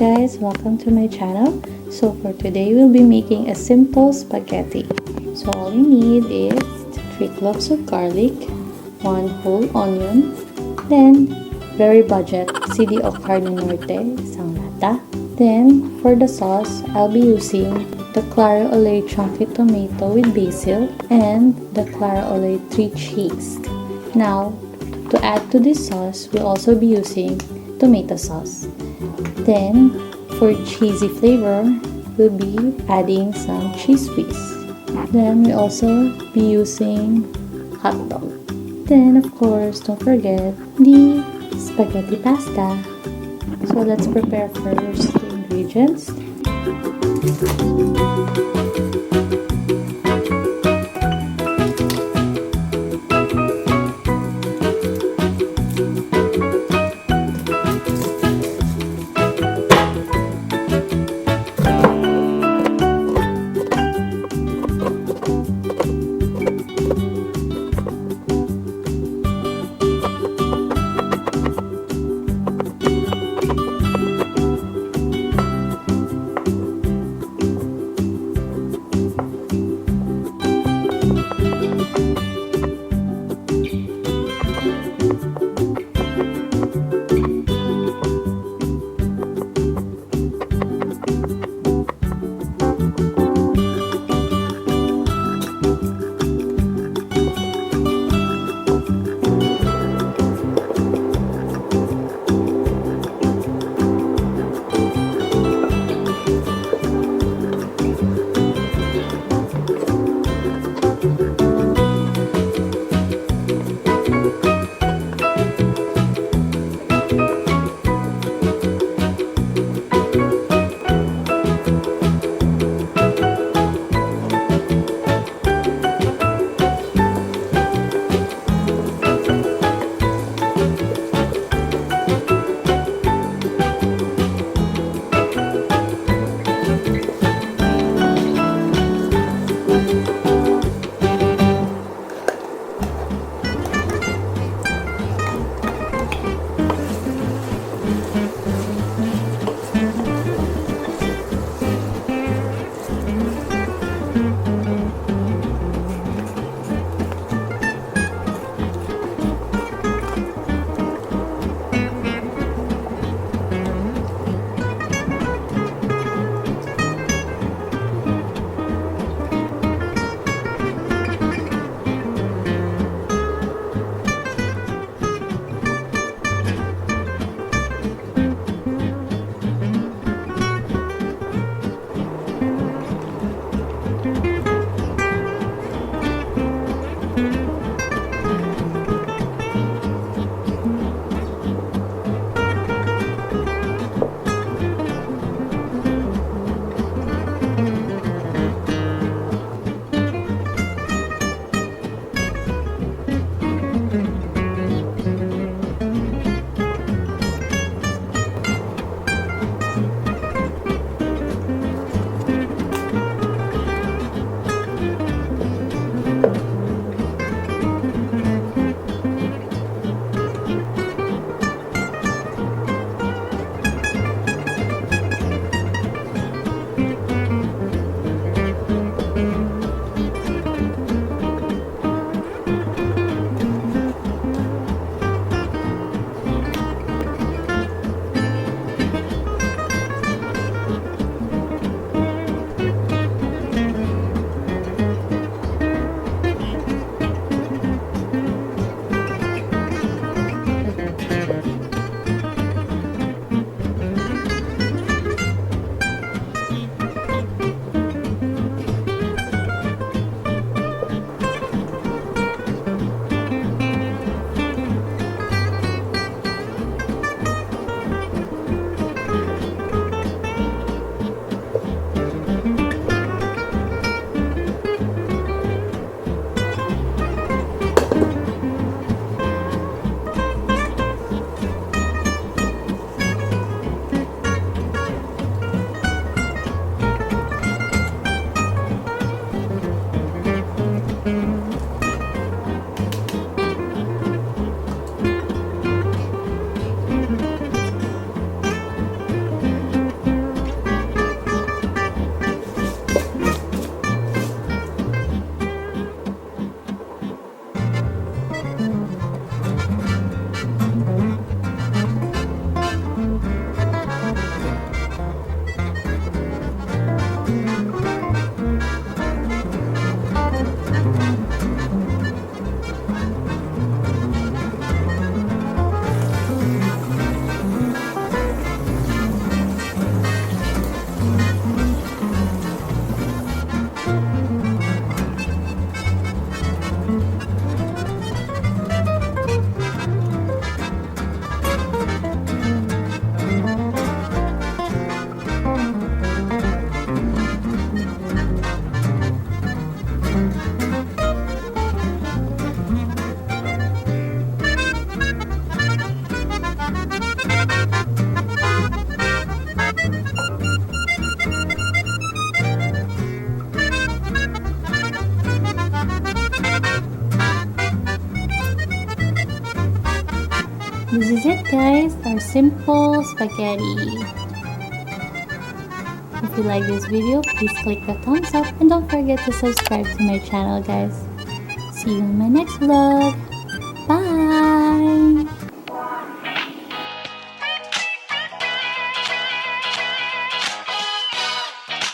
guys, welcome to my channel. So for today we'll be making a simple spaghetti. So all you need is 3 cloves of garlic, 1 whole onion, then very budget CD o carne norte, isang lata. Then for the sauce, I'll be using the claro olay chunky tomato with basil and the claro olay 3 cheese. Now to add to this sauce, we'll also be using tomato sauce. Then, for cheesy flavor, we'll be adding some cheese whiz. Then, we also be using hot dog. Then, of course, don't forget the spaghetti pasta. So, let's prepare first the ingredients. is it, guys, our simple spaghetti. If you like this video, please click the thumbs up and don't forget to subscribe to my channel, guys. See you in my next vlog. Bye!